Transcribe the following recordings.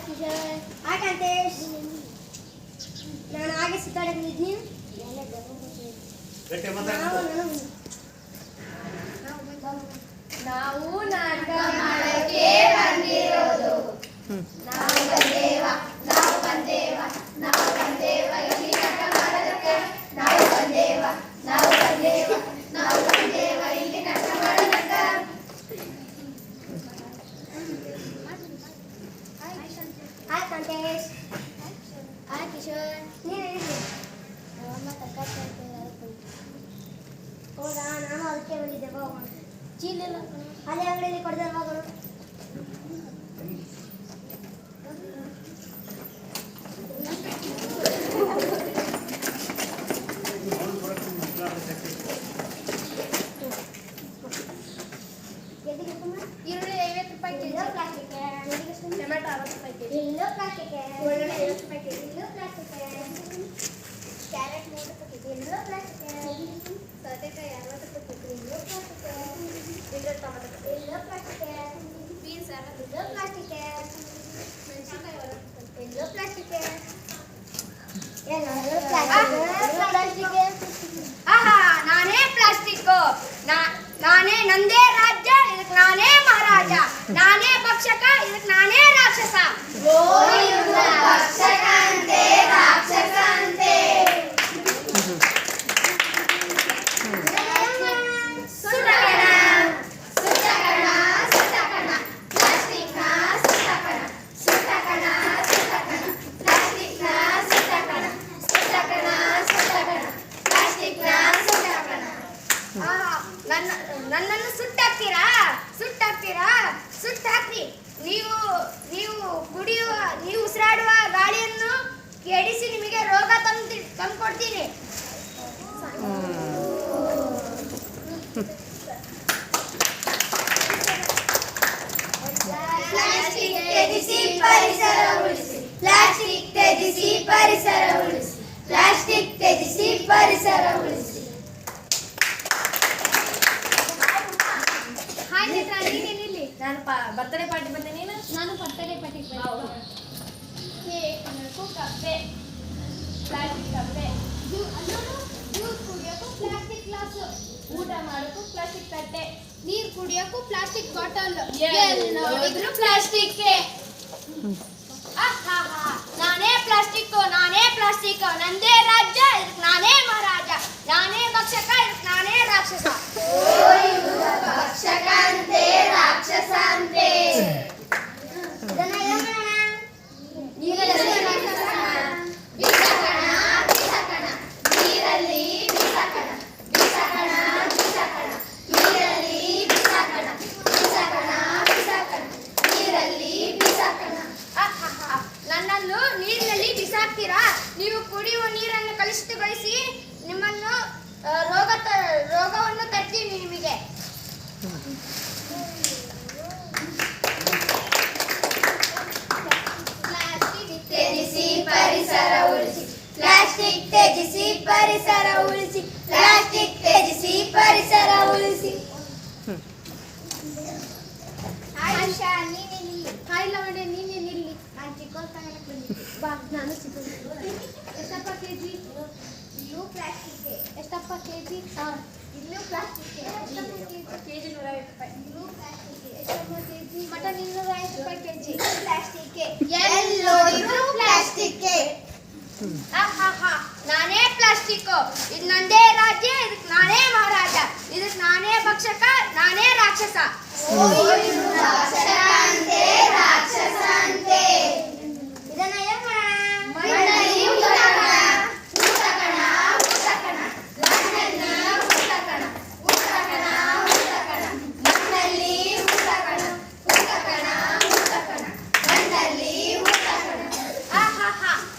ಕಾಂತೇಶ್ ನಾನು ಹಾಗೆ ಸುತ್ತಾಡಕ್ಕೆ ನಿಂತಿದ್ದೀನಿ. ನಾವು ನಾಟಕ ಮಾಡಕ್ಕೆ ಬಂದಿರೋದು. ನಾವು ಬಂದೇವ ಇಲ್ಲಿ ನಾಟಕ ಮಾಡೋದಕ್ಕೆ. ನಾವು ಬಂದೇವ ಇಲ್ಲಿ ನಾಟಕ ಮಾಡೋದಕ್ಕೆ. ಹಾಯ್ ಕಾಂತೇಶ್. ಹಾಯ್ ಕಿಶೋರ್. ನೀನು ಹೇಳಿ. ಅಮ್ಮ ತರಕಾರಿ ಹೌದಾ? ನಾನು ಅದಕ್ಕೆ ಬಂದಿದ್ದೆ. ಹೋಗೋಣ. ಚೀಲೆಲ್ಲ ಅದೇ ಅಂಗಡಿಯಲ್ಲಿ ಕೊಡ್ತಾರೆ ಹೋಗೋಣ. ಈರುಳ್ಳಿ 50 ರೂಪಾಯಿ ಕೆಜಿ. ಪ್ಲಾಸ್ಟಿಕ್. ಟೊಮೆಟೊ 60 ರೂಪಾಯಿ ಕೆಜಿ. ಎಲ್ಲೋ ಪ್ಲಾಸ್ಟಿಕ್. ಒಳ್ಳೆ 50 ರೂಪಾಯಿ ಕೆಜಿ. ಎಲ್ಲೋ ಪ್ಲಾಸ್ಟಿಕ್. ಕ್ಯಾರೆಟ್ 30 ರೂಪಾಯಿ ಕೆಜಿ. ಎಲ್ಲೋ ಪ್ಲಾಸ್ಟಿಕ್. ಸೌತೆಕಾಯಿ 60 ರೂಪಾಯಿ ಕೆಜಿ. ಎಲ್ಲೋ ಪ್ಲಾಸ್ಟಿಕ್. ಟೊಮೆಟೊ ಎಲ್ಲೋ ಪ್ಲಾಸ್ಟಿಕ್. ಬೀನ್ಸ್ 60 ಎಲ್ಲೋ ಪ್ಲಾಸ್ಟಿಕ್. ಮೆಣಸಿನಕಾಯಿ 40 ರೂಪಾಯಿ ಎಲ್ಲೋ ಪ್ಲಾಸ್ಟಿಕ್. ಆಹಾ, ನಾನೇ ಪ್ಲಾಸ್ಟಿಕ್. ನಾನೇ ನಂದೇ ರಾಜ್ಯ, ಇದಕ್ಕೆ ನಾನೇ ಮಹಾರಾಜ. ನಾನೇ ಭಕ್ಷಕ, ಇದಕ್ಕೆ ನಾನೇ ರಾಕ್ಷಸ. ಭಕ್ಷಕ ಅಂತೆ ರಾಕ್ಷಸ ಅಂತೆ. ನನ್ನನ್ನು ಸುಟ್ಟಾಕ್ತೀರಾ? ಸುಟ್ಟಾಕ್ರಿ. ನೀವು ಉಸಿರಾಡುವ ಗಾಳಿಯನ್ನು ಕೆಡಿಸಿ ನಿಮಗೆ ರೋಗ ತಂದ್ಕೊಡ್ತೀನಿ. ಪ್ಲಾಸ್ಟಿಕ್ ತ್ಯಜಿಸಿ ಪರಿಸರ ಉಳಿಸಿ. ಪ್ಲಾಸ್ಟಿಕ್ ತ್ಯಜಿಸಿ ಪರಿಸರ ಉಳಿಸಿ. ಪ್ಲಾಸ್ಟಿಕ್ ತ್ಯಜಿಸಿ ಪರಿಸರ ಉಳಿಸಿ. ನಾನು ಬರ್ತ್ಡೇ ಪಾರ್ಟಿ ಬಂದೆ. ನೀನು? ನಾನು ಬರ್ತ್ಡೇ ಪಾರ್ಟಿ ಕೇಕ್, ಕಪ್ಪೆ, ಪ್ಲಾಸ್ಟಿಕ್ ಕಪ್ಪೆ, ಜ್ಯೂಸ್ ಕುಡಿಯೋಕ್ಕೂ ಪ್ಲಾಸ್ಟಿಕ್ ಗ್ಲಾಸ್, ಊಟ ಮಾಡೋಕ್ಕೂ ಪ್ಲಾಸ್ಟಿಕ್ ತಟ್ಟೆ, ನೀರು ಕುಡಿಯೋಕ್ಕೂ ಪ್ಲಾಸ್ಟಿಕ್ ಬಾಟಲ್. ನೋಡಿದ್ರು ಪ್ಲಾಸ್ಟಿಕ್. ನಾನೇ ಪ್ಲಾಸ್ಟಿಕ್. ನಂದೇ ರಾಜ್ಯ, ಇದಕ್ಕೆ ನಾನೇ ಮಹಾರಾಜ. ನಾನೇ ಭಕ್ಷಕ, ಇದಕ್ಕೆ ನಾನೇ ರಾಕ್ಷಸ. ಭಕ್ಷಕ ಅಂತೆ ರಾಕ್ಷಸ ಅಂತೆ. ನನ್ನನ್ನು ನೀರಿನಲ್ಲಿ ಬಿಸಾಕ್ತೀರಾ? ನೀವು ಕುಡಿಯುವ ನೀರನ್ನು ಕಲುಷಿತಗೊಳಿಸಿ ನಿಮ್ಮನ್ನು ರೋಗವನ್ನು ತರ್ತೀನಿ ನಿಮಗೆ. ಪ್ಲಾಸ್ಟಿಕ್ ತ್ಯಜಿಸಿ ಪರಿಸರ ಉಳಿಸಿ. ಪ್ಲಾಸ್ಟಿಕ್ ತ್ಯಜಿಸಿ ಪರಿಸರ ಉಳಿಸಿ. ಪ್ಲಾಸ್ಟಿಕ್ ತ್ಯಜಿಸಿ ಪರಿಸರ ಉಳಿಸಿ. ಹಾಯ್ ಶಾ, ನೀನೇ ನಿಲ್ಲಿ. ಹಾಯ್ ಲವಣ್ಯ, ನೀನೇ ನಿಲ್ಲಿ. ನಾನು ಚಿಕ್ಕವಳು ತಗೊಳಕ್ಕೆ ಬಂದಿದ್ದೆ. ಬಾ, ನಾನು ಚಿಕ್ಕವಳು. ಎಷ್ಟಪ್ಪ ಕೆಜಿ? ಇಲ್ಲೂ ಪ್ಲಾಸ್ಟಿಕ್. ಎಷ್ಟಪ್ಪ ಕೆಜಿ? ಇಲ್ಲೂ ಪ್ಲಾಸ್ಟಿಕ್. ಕೆಜಿ 150 ರೂಪಾಯಿ. ಇಲ್ಲೂ ಪ್ಲಾಸ್ಟಿಕ್. ಎಷ್ಟಪ್ಪ ಕೆಜಿ? ಮಟನ್ 250 ರೂಪಾಯಿ ಕೆಜಿ. ಪ್ಲಾಸ್ಟಿಕ್. ಎಲ್ಲೋಡಿದ್ರು ಪ್ಲಾಸ್ಟಿಕ್. ನಾನೇ ಪ್ಲಾಸ್ಟಿಕ್. ಇದು ನಂದೇ ರಾಜ್ಯ, ಇದಕ್ಕೆ ನಾನೇ ಮಹಾರಾಜ. ಇದಕ್ಕೆ ನಾನೇ ಭಕ್ಷಕ, ನಾನೇ ರಾಕ್ಷಸ. ಭಕ್ಷಕ ಅಂತೆ ರಾಕ್ಷಸ ಅಂತೆ. ಇದನ್ನ ಏನ್ ಮಾಡೋಣ? ಮಣ್ಣಲ್ಲಿ ಊಟಕಣ. ಮಣ್ಣಲ್ಲಿ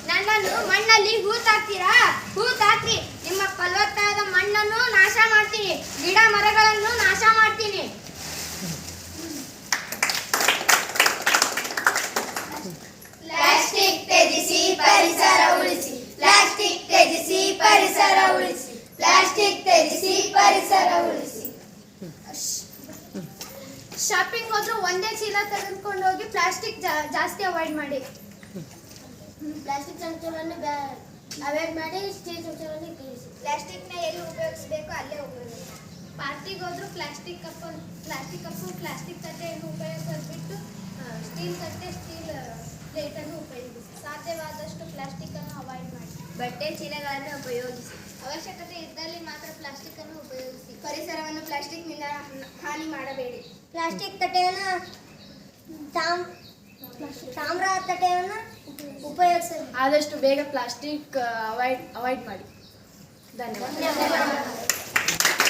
ನನ್ನನ್ನು ಮಣ್ಣಲ್ಲಿ ಹೂತಾಕ್ತೀರಾ? ಹೂತಾಕ್ರಿ. ನಿಮ್ಮ ಫಲವತ್ತಾದ ಮಣ್ಣನ್ನು ನಾಶ ಮಾಡ್ತೀನಿ. ಗಿಡ ಮರಗಳನ್ನು ನಾಶ ಮಾಡ್ತೀನಿ. ಒಂದೇ ಚೀಲ ತೆಗೆದುಕೊಂಡು ಹೋಗಿ ಪ್ಲಾಸ್ಟಿಕ್ ಜಾಸ್ತಿ ಅವಾಯ್ಡ್ ಮಾಡಿ. ಪ್ಲಾಸ್ಟಿಕ್ ಚಮಚವನ್ನು ಅವಾಯ್ಡ್ ಮಾಡಿ ಸ್ಟೀಲ್ ಚಮಚವನ್ನು ಉಪಯೋಗಿಸಿ. ಪ್ಲಾಸ್ಟಿಕ್ನ ಎಲ್ಲಿ ಉಪಯೋಗಿಸಬೇಕು ಅಲ್ಲೇ ಉಪಯೋಗಿಸಿ. ಪಾರ್ಟಿಗೆ ಹೋದ್ರು ಪ್ಲಾಸ್ಟಿಕ್ ಕಪ್ಪು ಪ್ಲಾಸ್ಟಿಕ್ ತಟ್ಟೆಯನ್ನು ಉಪಯೋಗಿಸೋದು ಬಿಟ್ಟು ಸ್ಟೀಲ್ ತಟ್ಟೆ ಸ್ಟೀಲ್ ಪ್ಲೇಟನ್ನು ಉಪಯೋಗಿಸಿ. ಸಾಧ್ಯವಾದಷ್ಟು ಪ್ಲಾಸ್ಟಿಕ್ಕನ್ನು ಅವಾಯ್ಡ್ ಮಾಡಿ. ಬಟ್ಟೆ ಚೀಲಗಳನ್ನು ಉಪಯೋಗಿಸಿ. ಅವಶ್ಯಕತೆ ಇದ್ದಲ್ಲಿ ಮಾತ್ರ ಪ್ಲಾಸ್ಟಿಕ್ ಅನ್ನು ಉಪಯೋಗಿಸಿ. ಪರಿಸರವನ್ನು ಪ್ಲಾಸ್ಟಿಕ್ನಿಂದ ಹಾನಿ ಮಾಡಬೇಡಿ. ಪ್ಲಾಸ್ಟಿಕ್ ತಟ್ಟೆಯನ್ನು ತಾಮ್ರ ತಟ್ಟೆಯನ್ನು ಉಪಯೋಗಿಸಿ. ಆದಷ್ಟು ಬೇಗ ಪ್ಲಾಸ್ಟಿಕ್ ಅವಾಯ್ಡ್ ಮಾಡಿ. ಧನ್ಯವಾದ.